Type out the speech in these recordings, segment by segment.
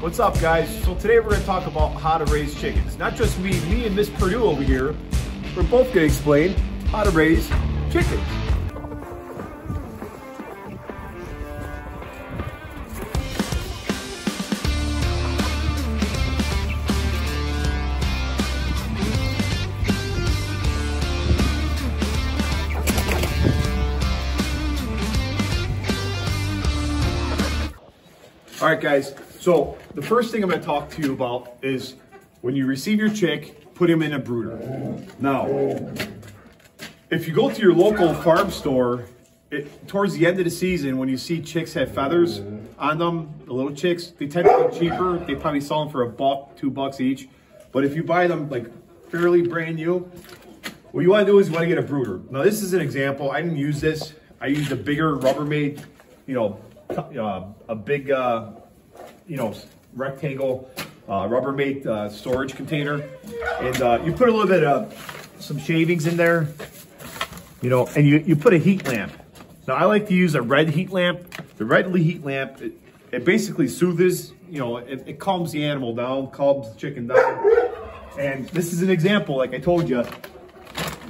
What's up, guys? So today we're going to talk about how to raise chickens. Not just me and Miss Purdue over here. We're both going to explain how to raise chickens. All right, guys. So the first thing I'm going to talk to you about is when you receive your chick, put him in a brooder. Now, if you go to your local farm store, towards the end of the season, when you see chicks have feathers on them, the little chicks, they tend to be cheaper. They probably sell them for $1, $2 each. But if you buy them like fairly brand new, what you want to do is you want to get a brooder. Now, this is an example. I didn't use this. I used a bigger Rubbermaid, a big, rectangle Rubbermaid storage container, and you put a little bit of some shavings in there, and you put a heat lamp. Now I like to use a red heat lamp. The red heat lamp, it basically soothes, it calms the animal down, calms the chicken down. And this is an example, like I told you,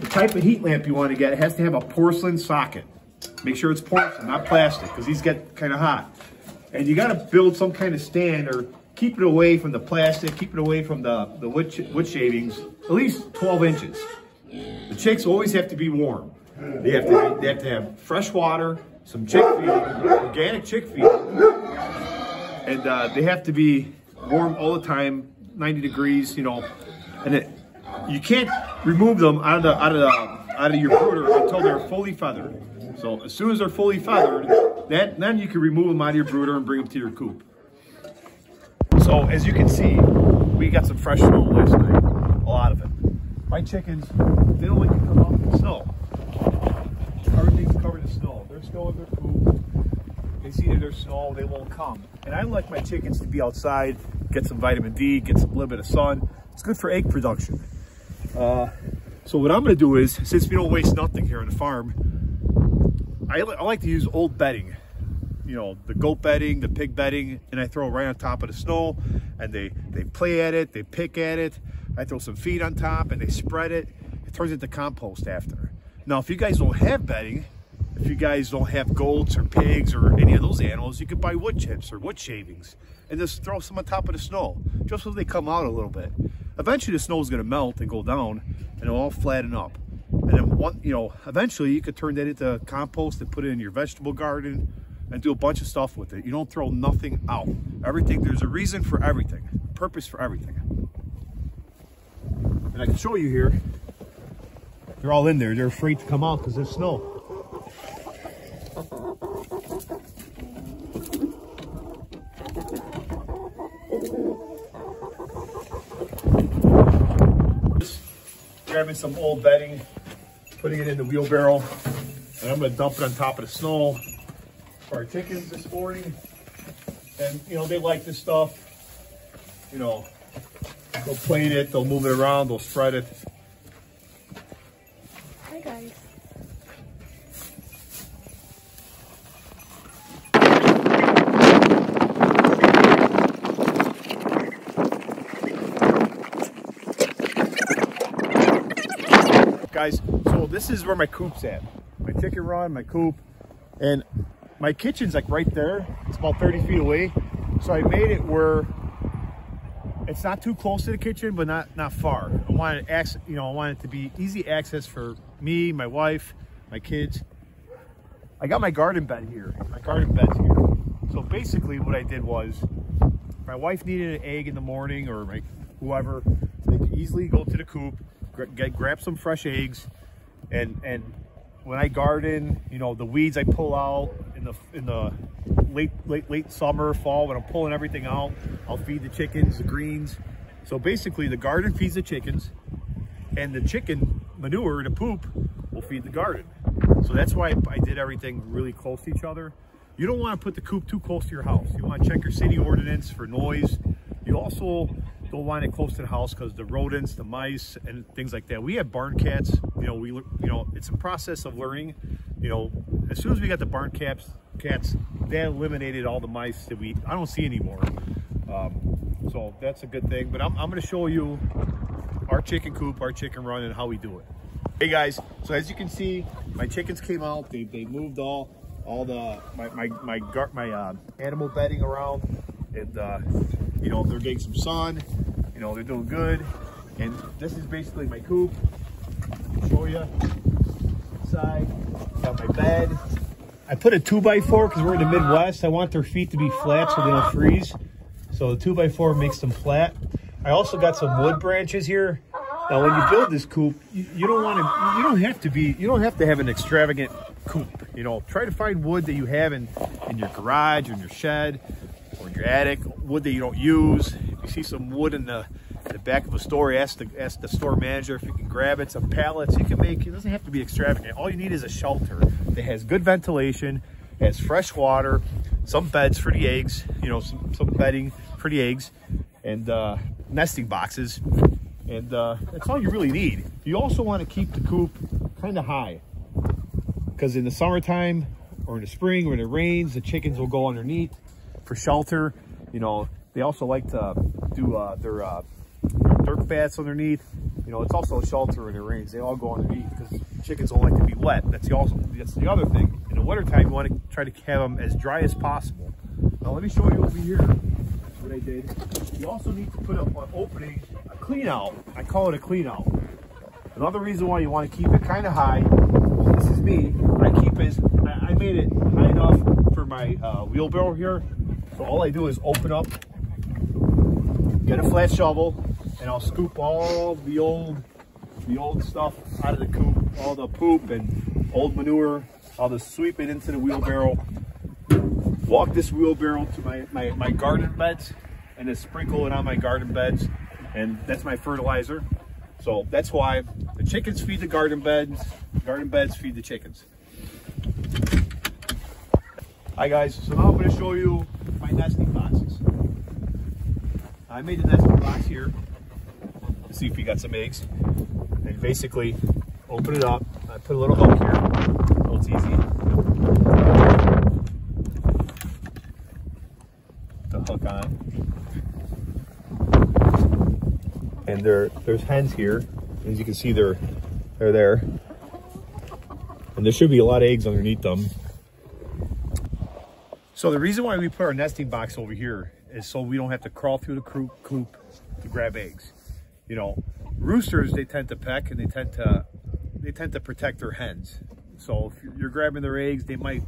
the type of heat lamp you want to get, it has to have a porcelain socket. Make sure it's porcelain, not plastic, because these get kind of hot. And you got to build some kind of stand or keep it away from the plastic, keep it away from the wood shavings, at least 12 inches. The chicks always have to be warm. They have to have fresh water, some chick feed, organic chick feed, and they have to be warm all the time, 90 degrees, and you can't remove them out of your brooder until they're fully feathered. So as soon as they're fully feathered, then you can remove them out of your brooder and bring them to your coop. So as you can see, we got some fresh snow last night, a lot of it. My chickens, they don't like to come out in the snow. Everything's covered in snow. There's snow in their coop. They see that there's snow, they won't come. And I like my chickens to be outside, get some vitamin D, get some little bit of sun. It's good for egg production. So what I'm gonna do is, since we don't waste nothing here on the farm, I like to use old bedding, the goat bedding, the pig bedding, and I throw it right on top of the snow, and they play at it, they pick at it. I throw some feed on top, and they spread it. It turns into compost after. Now, if you guys don't have bedding, if you guys don't have goats or pigs or any of those animals, you could buy wood chips or wood shavings and just throw some on top of the snow, just so they come out a little bit. Eventually, the snow is going to melt and go down, and it'll all flatten up. And then, eventually you could turn that into compost and put it in your vegetable garden and do a bunch of stuff with it. You don't throw nothing out. Everything, there's a reason for everything, purpose for everything. And I can show you here, they're all in there. They're afraid to come out because there's snow. Grabbing some old bedding, putting it in the wheelbarrow, and I'm going to dump it on top of the snow for our chickens this morning. And they like this stuff. They'll play in it, they'll move it around, they'll spread it. Hi guys. Guys, so this is where my coop's at. My chicken run, my coop, and my kitchen's like right there. It's about 30 feet away. So I made it where it's not too close to the kitchen, but not far. I wanted it to be easy access for me, my wife, my kids. I got my garden bed here. My garden bed's here. So basically what I did was, my wife needed an egg in the morning, or whoever, they could easily go to the coop, grab some fresh eggs, and when I garden, the weeds I pull out in the late summer, fall, when I'm pulling everything out, I'll feed the chickens, the greens. So basically the garden feeds the chickens, and the chicken manure, the poop, will feed the garden. So that's why I did everything really close to each other. You don't want to put the coop too close to your house. You want to check your city ordinance for noise. You also don't want it close to the house because the rodents, the mice, and things like that. We have barn cats. It's a process of learning. As soon as we got the barn cats, that eliminated all the mice that I don't see anymore. So that's a good thing. But I'm going to show you our chicken coop, our chicken run, and how we do it. Hey guys, so as you can see, my chickens came out. They moved all the my animal bedding around, and you know, they're getting some sun. You know, they're doing good. And this is basically my coop. I'll show you inside. Got my bed. I put a 2x4 because we're in the Midwest. I want their feet to be flat so they don't freeze. So the 2x4 makes them flat. I also got some wood branches here. Now, when you build this coop, you don't have to have an extravagant coop. You know, try to find wood that you have in your garage or in your shed or in your attic, wood that you don't use. If you see some wood in the back of a store, ask the store manager if you can grab it. Some pallets you can make. It doesn't have to be extravagant. All you need is a shelter that has good ventilation, has fresh water, some beds for the eggs, you know, some bedding for the eggs, and nesting boxes. And that's all you really need. You also want to keep the coop kind of high, because in the summertime or in the spring when it rains, the chickens will go underneath for shelter. You know, they also like to do their dirt baths underneath. You know, it's also a shelter when it rains. They all go underneath because chickens don't like to be wet. That's the other thing. In the wintertime, you want to try to have them as dry as possible. Now let me show you over here what I did. You also need to put up an opening, a clean out. I call it a clean out. Another reason why you want to keep it kind of high, this is me, I made it high enough for my wheelbarrow here. So all I do is open up, get a flat shovel, and I'll scoop all the old stuff out of the coop, all the poop and old manure. I'll just sweep it into the wheelbarrow, walk this wheelbarrow to my garden beds, and then sprinkle it on my garden beds, and that's my fertilizer. So that's why the chickens feed the garden beds feed the chickens. Hi guys, so now I'm going to show you my nesting boxes. I made the nesting box here to see if we got some eggs. And basically open it up. I put a little hook here, so it's easy to hook on. And there's hens here. As you can see, they're there. And there should be a lot of eggs underneath them. So the reason why we put our nesting box over here is so we don't have to crawl through the coop to grab eggs. You know, roosters, they tend to peck, and they tend to protect their hens. So if you're grabbing their eggs, they might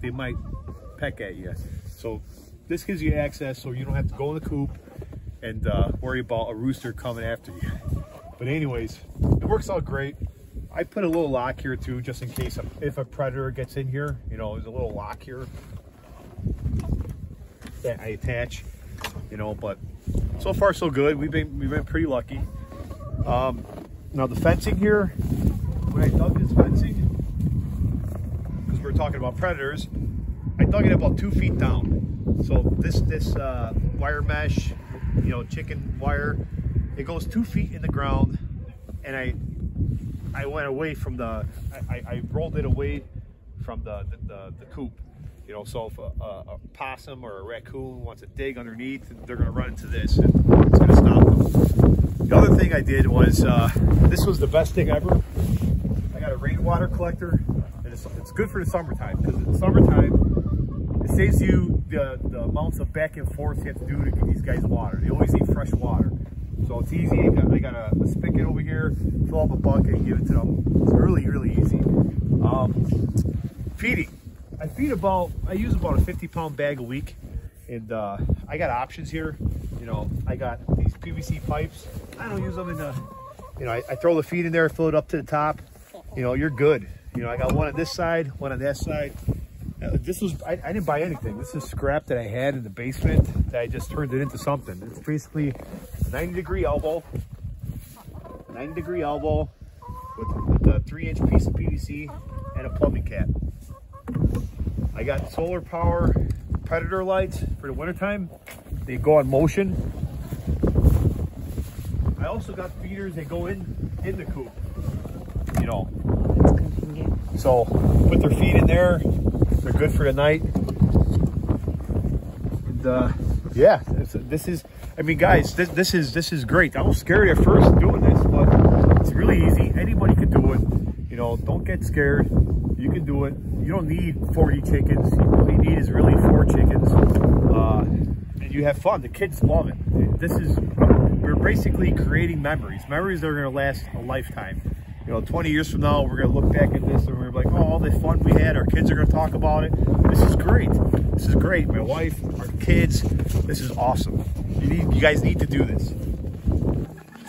peck at you. So this gives you access so you don't have to go in the coop and worry about a rooster coming after you. But anyways, it works out great. I put a little lock here too, just in case if a predator gets in here. You know, there's a little lock here that I attach. You know, but so far so good. We've been pretty lucky. Now the fencing here, when I dug this fencing, because we're talking about predators, I dug it about 2 feet down. So this wire mesh, you know, chicken wire, it goes 2 feet in the ground, and I went away from I rolled it away from the coop. You know, so if a possum or a raccoon wants to dig underneath, they're going to run into this, and it's going to stop them. The other thing I did was, this was the best thing ever. I got a Rainwater Collector, and it's good for the summertime, because in the summertime, it saves you the amounts of back and forth you have to do to give these guys water. They always need fresh water. So it's easy. I got a spigot over here, fill up a bucket and give it to them. It's really, really easy. Feeding. I use about a 50-pound bag a week, and I got options here. You know, I got these PVC pipes. I don't use them in the, you know, I throw the feed in there, fill it up to the top. You know, you're good. You know, I got one on this side, one on that side. This was, I didn't buy anything. This is scrap that I had in the basement that I just turned it into something. It's basically a 90-degree elbow. 90-degree elbow with a 3-inch piece of PVC and a plumbing cap. I got solar power predator lights for the wintertime. They go on motion. I also got feeders that go in the coop, you know. So put their feed in there. They're good for the night. And, the Yeah, this is, I mean, guys, this is great. I was scared at first doing this, but it's really easy. Anybody can do it. You know, don't get scared. You can do it. You don't need 40 chickens. All you need is really 4 chickens. And you have fun. The kids love it. We're basically creating memories. Memories that are going to last a lifetime. You know, 20 years from now, we're going to look back at this and we're going to be like, oh, all the fun we had. Our kids are going to talk about it. This is great. This is great. My wife, our kids, this is awesome. You guys need to do this.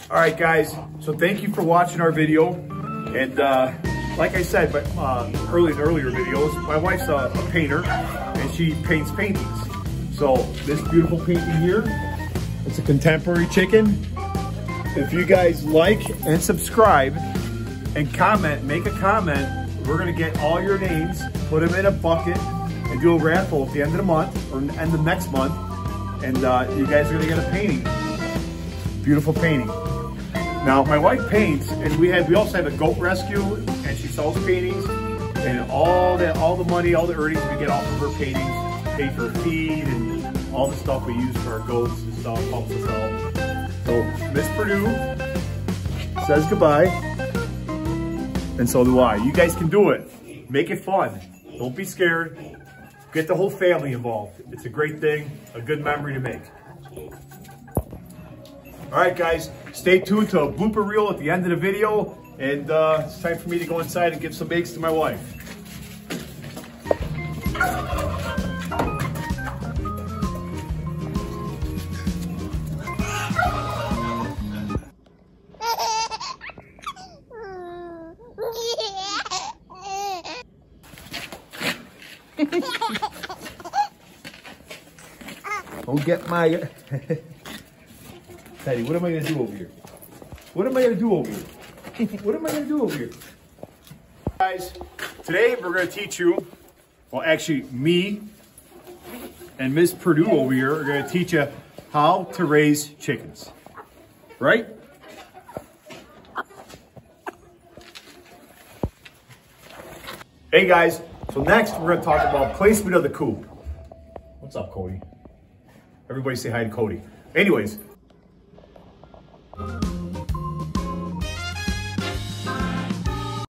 All right, guys. So thank you for watching our video. And like I said, but earlier videos, my wife's a painter and she paints paintings. So this beautiful painting here, it's a contemporary chicken. If you guys like and subscribe and comment, make a comment, we're gonna get all your names, put them in a bucket, and do a raffle at the end of the month or end of next month. And you guys are gonna get a painting. Beautiful painting. Now my wife paints, and we also have a goat rescue, and she sells paintings, and all the money, all the earnings we get off of her paintings, pay for feed and all the stuff we use for our goats and stuff, helps us out. So Miss Purdue says goodbye, and so do I. You guys can do it. Make it fun. Don't be scared. Get the whole family involved. It's a great thing, a good memory to make. All right, guys, stay tuned to a blooper reel at the end of the video, and it's time for me to go inside and give some eggs to my wife. Don't get my... Teddy, what am I going to do over here? What am I going to do over here? What am I going to do over here? Guys, today we're going to teach you, well actually me and Miss Purdue over here are going to teach you how to raise chickens. Right? Hey guys, so next we're going to talk about placement of the coop. What's up, Cody? Everybody say hi to Cody. Anyways,